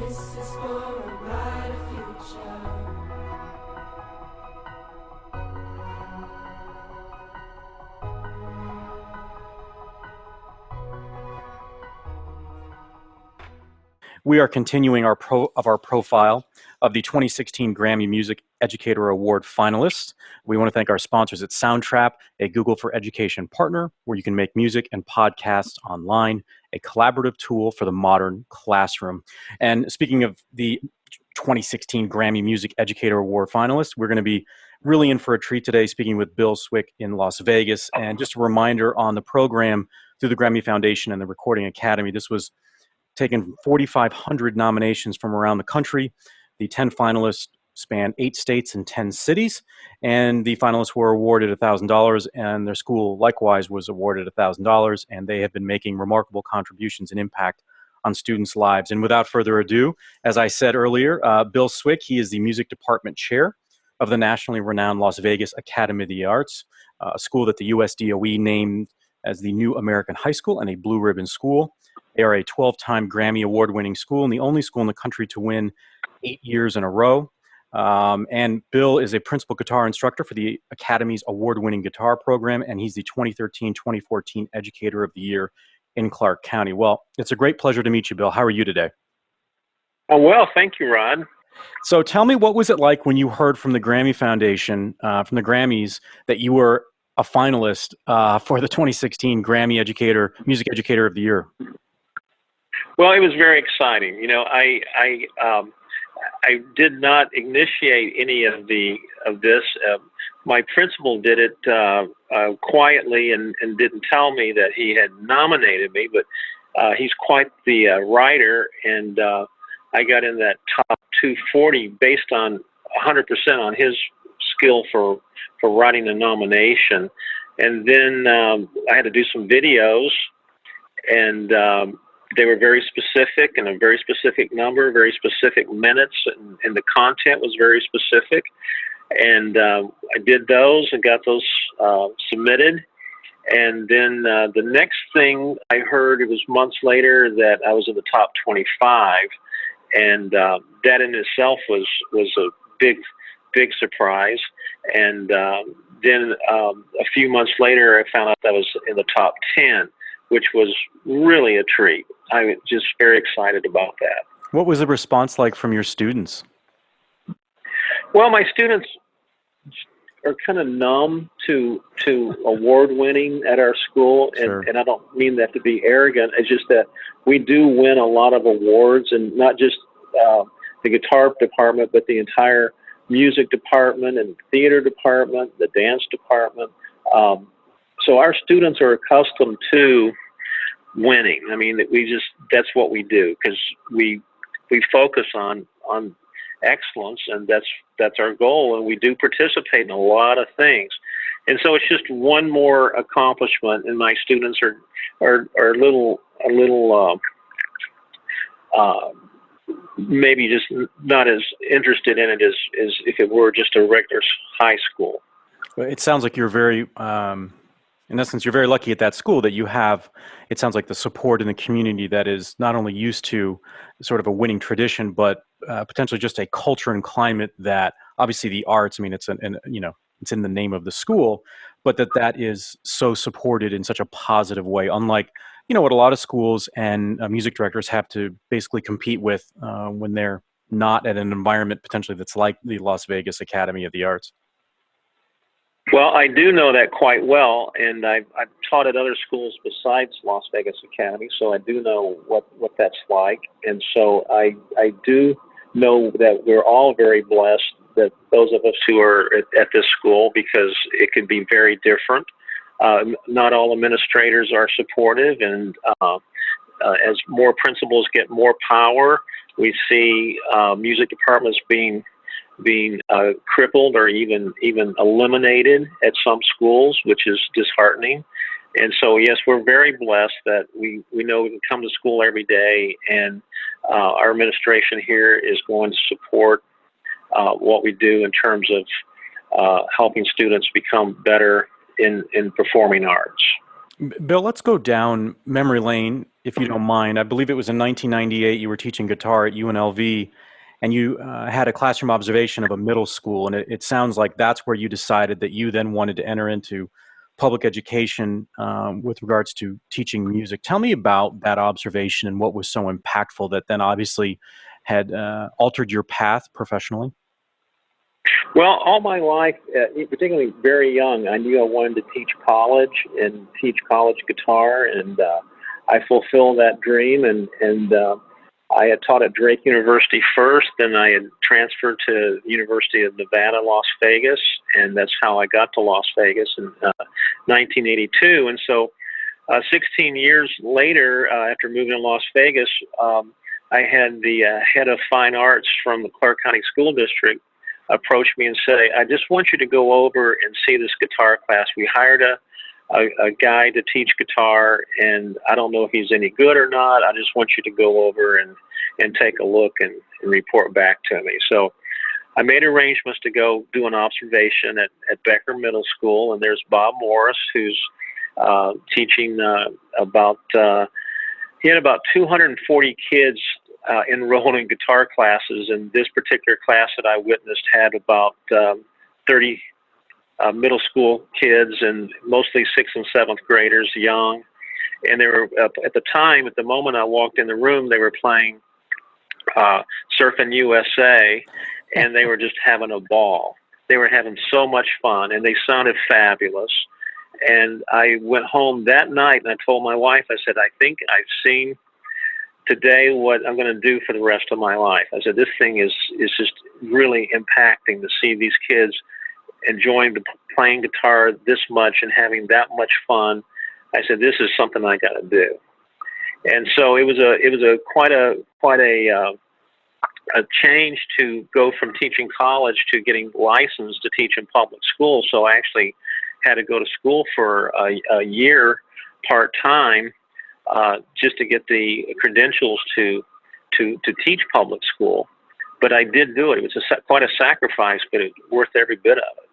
This is for a brighter future. We are continuing our profile of the 2016 Grammy Music Educator Award finalists. We want to thank our sponsors at Soundtrap, a Google for Education partner where you can make music and podcasts online, a collaborative tool for the modern classroom. And speaking of the 2016 Grammy Music Educator Award finalists, we're going to be really in for a treat today, speaking with Bill Swick in Las Vegas. And just a reminder on the program through the Grammy Foundation and the Recording Academy, this was taken 4,500 nominations from around the country. The 10 finalists span 8 states and 10 cities, and the finalists were awarded $1,000, and their school likewise was awarded $1,000, and they have been making remarkable contributions and impact on students' lives. And without further ado, as I said earlier, Bill Swick, he is the music department chair of the nationally renowned Las Vegas Academy of the Arts, a school that the USDOE named as the New American High School and a Blue Ribbon School. They are a 12-time Grammy Award-winning school and the only school in the country to win 8 years in a row. And Bill is a principal guitar instructor for the Academy's award-winning guitar program, and he's the 2013-2014 Educator of the Year in Clark County. Well, it's a great pleasure to meet you, Bill. How are you today? Well, thank you, Rod. So tell me, what was it like when you heard from the Grammy Foundation, from the Grammys, that you were a finalist for the 2016 Grammy Music Educator of the Year? Well, it was very exciting. You know, I did not initiate any of this. My principal did it quietly and didn't tell me that he had nominated me. But he's quite the writer, and I got in that top 240 based on 100% on his skill for writing a nomination. And then I had to do some videos, and they were very specific and a very specific number, very specific minutes, and the content was very specific. And I did those and got those submitted. And then the next thing I heard, it was months later, that I was in the top 25. And that in itself was a big surprise. And then a few months later, I found out that I was in the top 10, which was really a treat. I was just very excited about that. What was the response like from your students? Well, my students are kind of numb to award winning at our school, Sure. and I don't mean that to be arrogant. It's just that we do win a lot of awards, and not just the guitar department, but the entire music department and theater department, the dance department. So our students are accustomed to winning. I mean, that's what we do, because we focus on excellence, and that's our goal, and we do participate in a lot of things. And so it's just one more accomplishment, and my students are a little maybe just not as interested in it as if it were just a regular high school. It sounds like you're very, in essence, you're very lucky at that school that you have, it sounds like, the support in the community that is not only used to sort of a winning tradition, but potentially just a culture and climate that obviously the arts, I mean, it's it's in the name of the school, but that is so supported in such a positive way, unlike, what a lot of schools and music directors have to basically compete with when they're not at an environment potentially that's like the Las Vegas Academy of the Arts. Well, I do know that quite well, and I've taught at other schools besides Las Vegas Academy, so I do know what that's like. And so I do know that we're all very blessed, that those of us who are at this school, because it can be very different. Not all administrators are supportive, and as more principals get more power, we see music departments being crippled or even eliminated at some schools, which is disheartening. And so, yes, we're very blessed that we know we can come to school every day, and our administration here is going to support what we do in terms of helping students become better in performing arts. Bill, let's go down memory lane if you don't mind. I believe it was in 1998 you were teaching guitar at UNLV, and you had a classroom observation of a middle school, and it sounds like that's where you decided that you then wanted to enter into public education with regards to teaching music. Tell me about that observation and what was so impactful that then obviously had altered your path professionally. Well, all my life, particularly very young, I knew I wanted to teach college and teach college guitar, and I fulfilled that dream. And I had taught at Drake University first, then I had transferred to University of Nevada, Las Vegas, and that's how I got to Las Vegas in 1982. And so 16 years later, after moving to Las Vegas, I had the head of fine arts from the Clark County School District approach me and say, I just want you to go over and see this guitar class. We hired a guy to teach guitar, and I don't know if he's any good or not. I just want you to go over and take a look and report back to me. So I made arrangements to go do an observation at Becker Middle School, and there's Bob Morris, who's teaching he had about 240 kids enrolled in guitar classes, and this particular class that I witnessed had about 30 middle school kids, and mostly 6th and 7th graders, young. And they were, at the moment I walked in the room, they were playing Surfin' USA, and they were just having a ball. They were having so much fun, and they sounded fabulous. And I went home that night, and I told my wife, I said, I think I've seen today what I'm going to do for the rest of my life. I said, this thing is just really impacting to see these kids enjoying playing guitar this much and having that much fun. I said, this is something I got to do. And so it was quite a change to go from teaching college to getting licensed to teach in public school. So I actually had to go to school for a year part-time just to get the credentials to teach public school. But I did do it. It was quite a sacrifice, but it worth every bit of it.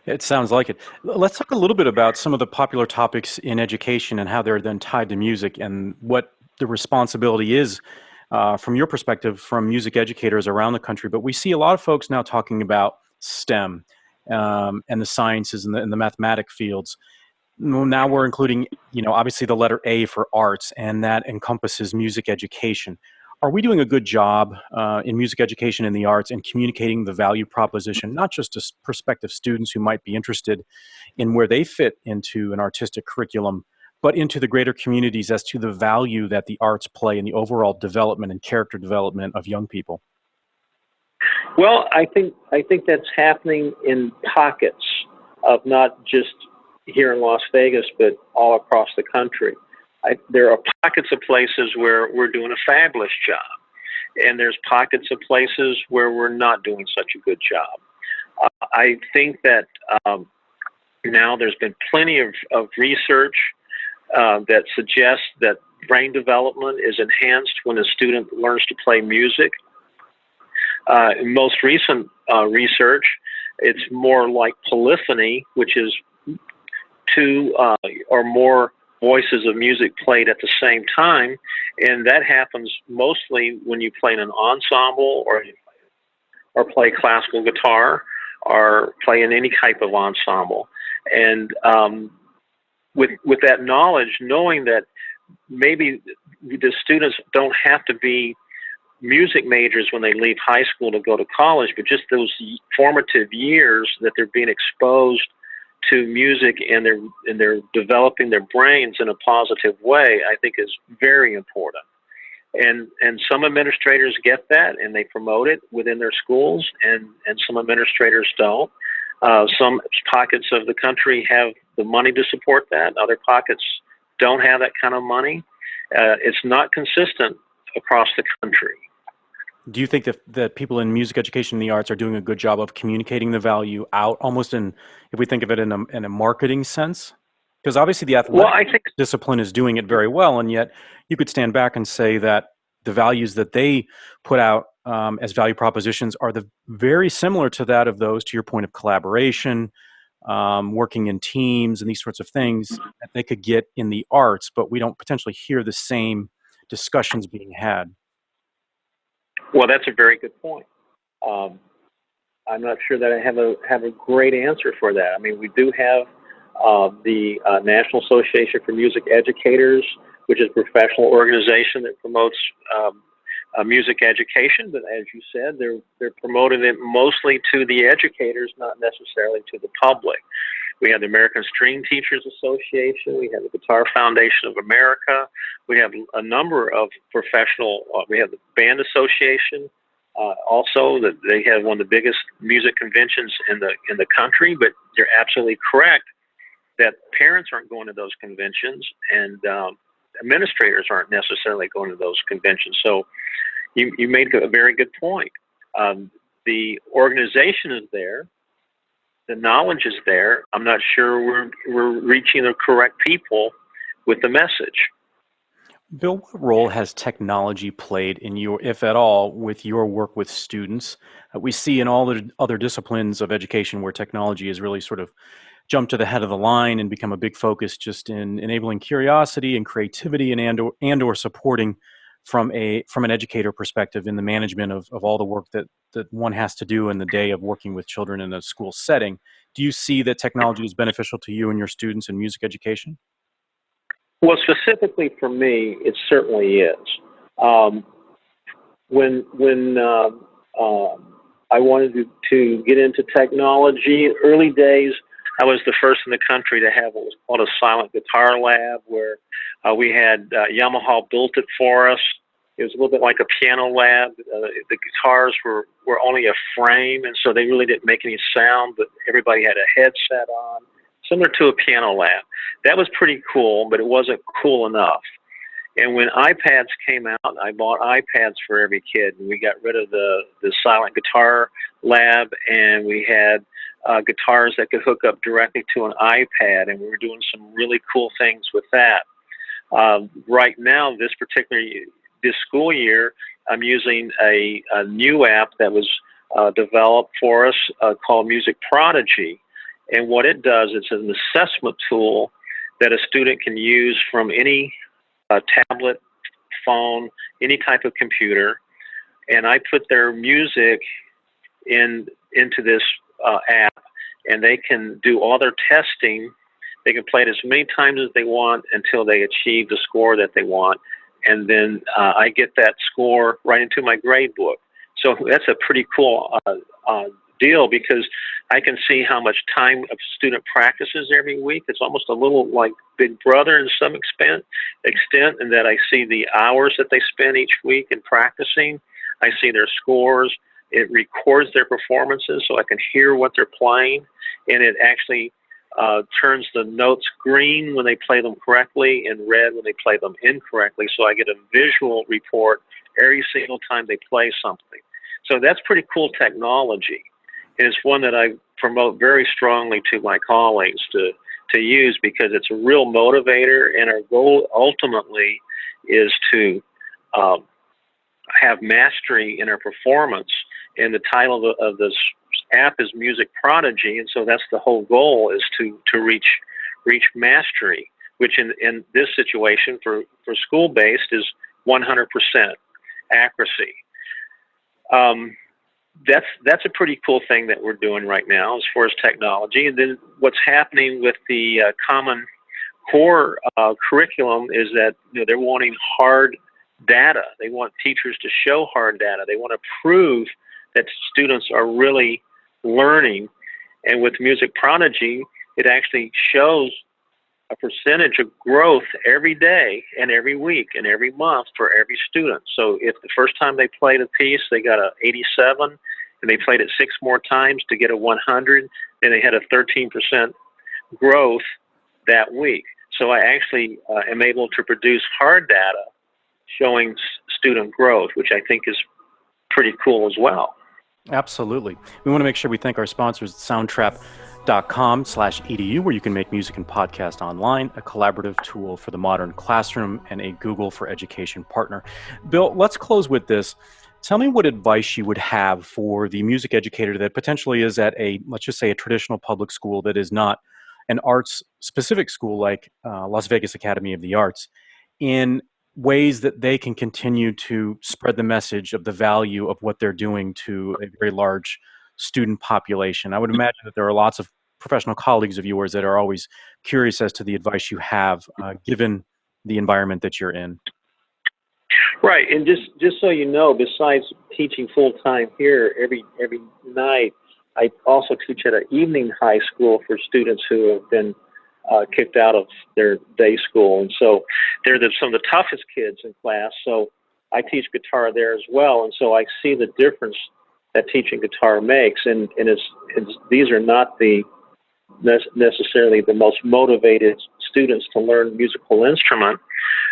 It sounds like it. Let's talk a little bit about some of the popular topics in education and how they're then tied to music and what the responsibility is from your perspective from music educators around the country. But we see a lot of folks now talking about STEM and the sciences and the mathematic fields. Now we're including, obviously the letter A for arts, and that encompasses music education. Are we doing a good job in music education and the arts in communicating the value proposition, not just to prospective students who might be interested in where they fit into an artistic curriculum, but into the greater communities as to the value that the arts play in the overall development and character development of young people? Well, I think that's happening in pockets of not just here in Las Vegas, but all across the country. There are pockets of places where we're doing a fabulous job, and there's pockets of places where we're not doing such a good job. I think that now there's been plenty of research that suggests that brain development is enhanced when a student learns to play music. In most recent research, it's more like polyphony, which is two or more voices of music played at the same time, and that happens mostly when you play in an ensemble or play classical guitar or play in any type of ensemble. And with that knowledge, knowing that maybe the students don't have to be music majors when they leave high school to go to college, but just those formative years that they're being exposed to music and they're developing their brains in a positive way, I think is very important. And some administrators get that and they promote it within their schools, and some administrators don't. Some pockets of the country have the money to support that. Other pockets don't have that kind of money. It's not consistent across the country. Do you think that people in music education and the arts are doing a good job of communicating the value out, almost in, if we think of it in a marketing sense? Because obviously the athletic discipline is doing it very well, and yet you could stand back and say that the values that they put out as value propositions are very similar to that of those, to your point, of collaboration, working in teams and these sorts of things that they could get in the arts, but we don't potentially hear the same discussions being had. Well, that's a very good point. I'm not sure that I have a great answer for that. I mean, we do have the National Association for Music Educators, which is a professional organization that promotes music education. But as you said, they're promoting it mostly to the educators, not necessarily to the public. We have the American String Teachers Association. We have the Guitar Foundation of America. We have a number of professional. We have the Band Association. Also, that they have one of the biggest music conventions in the country. But you're absolutely correct that parents aren't going to those conventions, and administrators aren't necessarily going to those conventions. So you made a very good point. The organization is there. The knowledge is there. I'm not sure we're reaching the correct people with the message. Bill, what role has technology played in your, if at all, with your work with students? We see in all the other disciplines of education where technology has really sort of jumped to the head of the line and become a big focus just in enabling curiosity and creativity and or supporting from an educator perspective in the management of all the work that one has to do in the day of working with children in a school setting. Do you see that technology is beneficial to you and your students in music education? Well, specifically for me, it certainly is. When I wanted to get into technology, early days, I was the first in the country to have what was called a silent guitar lab, where we had Yamaha built it for us. It was a little bit like a piano lab. The guitars were only a frame, and so they really didn't make any sound, but everybody had a headset on, similar to a piano lab. That was pretty cool, but it wasn't cool enough. And when iPads came out, I bought iPads for every kid, and we got rid of the silent guitar lab, and we had guitars that could hook up directly to an iPad, and we were doing some really cool things with that. Right now, this school year, I'm using a new app that was developed for us called Music Prodigy. And what it does, it's an assessment tool that a student can use from any tablet, phone, any type of computer. And I put their music into this app, and they can do all their testing. They can play it as many times as they want until they achieve the score that they want. And then I get that score right into my grade book. So that's a pretty cool deal, because I can see how much time a student practices every week. It's almost a little like Big Brother in some extent, and that I see the hours that they spend each week in practicing. I see their scores. It records their performances so I can hear what they're playing, and it actually turns the notes green when they play them correctly and red when they play them incorrectly. So I get a visual report every single time they play something. So that's pretty cool technology. And it's one that I promote very strongly to my colleagues to use, because it's a real motivator, and our goal ultimately is to have mastery in our performance. And the title of this app is Music Prodigy, and so that's the whole goal, is to reach mastery, which in this situation for school-based is 100% accuracy. That's a pretty cool thing that we're doing right now as far as technology. And then what's happening with the Common Core curriculum is that they're wanting hard data. They want teachers to show hard data. They want to prove that students are really learning. And with Music Prodigy, it actually shows a percentage of growth every day and every week and every month for every student. So if the first time they played a piece, they got a 87, and they played it 6 more times to get a 100, and they had a 13% growth that week. So I actually am able to produce hard data showing student growth, which I think is pretty cool as well. Absolutely. We want to make sure we thank our sponsors, soundtrap.com/edu, where you can make music and podcast online, a collaborative tool for the modern classroom, and a Google for Education partner. Bill, let's close with this. Tell me what advice you would have for the music educator that potentially is at let's just say, a traditional public school that is not an arts specific school like Las Vegas Academy of the Arts, in ways that they can continue to spread the message of the value of what they're doing to a very large student population. I would imagine that there are lots of professional colleagues of yours that are always curious as to the advice you have, given the environment that you're in. Right, and just so you know, besides teaching full time here every night, I also teach at an evening high school for students who have been kicked out of their day school, and so they're some of the toughest kids in class. So I teach guitar there as well, and so I see the difference that teaching guitar makes. And these are not necessarily the most motivated students to learn musical instrument.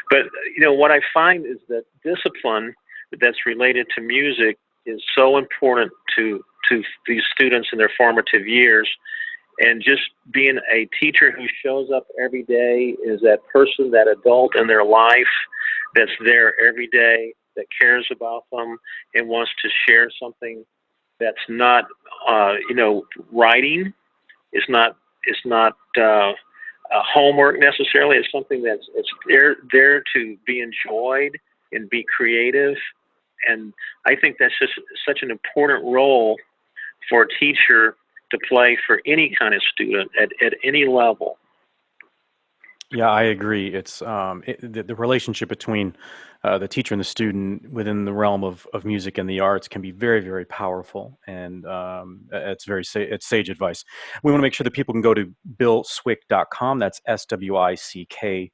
But, what I find is that discipline that's related to music is so important to these students in their formative years. And just being a teacher who shows up every day, is that person, that adult in their life that's there every day, that cares about them and wants to share something that's not, writing. It's not homework necessarily. It's something it's there to be enjoyed and be creative. And I think that's just such an important role for a teacher to play for any kind of student at any level. Yeah, I agree. It's the relationship between the teacher and the student within the realm of music and the arts can be very, very powerful, and it's sage advice. We want to make sure that people can go to billswick.com. That's SWICK.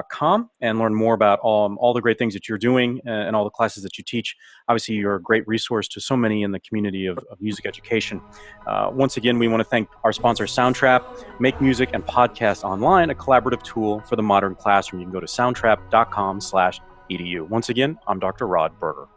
.com, and learn more about all the great things that you're doing and all the classes that you teach. Obviously, you're a great resource to so many in the community of music education. Once again, we want to thank our sponsor, Soundtrap. Make music and podcast online, a collaborative tool for the modern classroom. You can go to soundtrap.com/edu. Once again, I'm Dr. Rod Berger.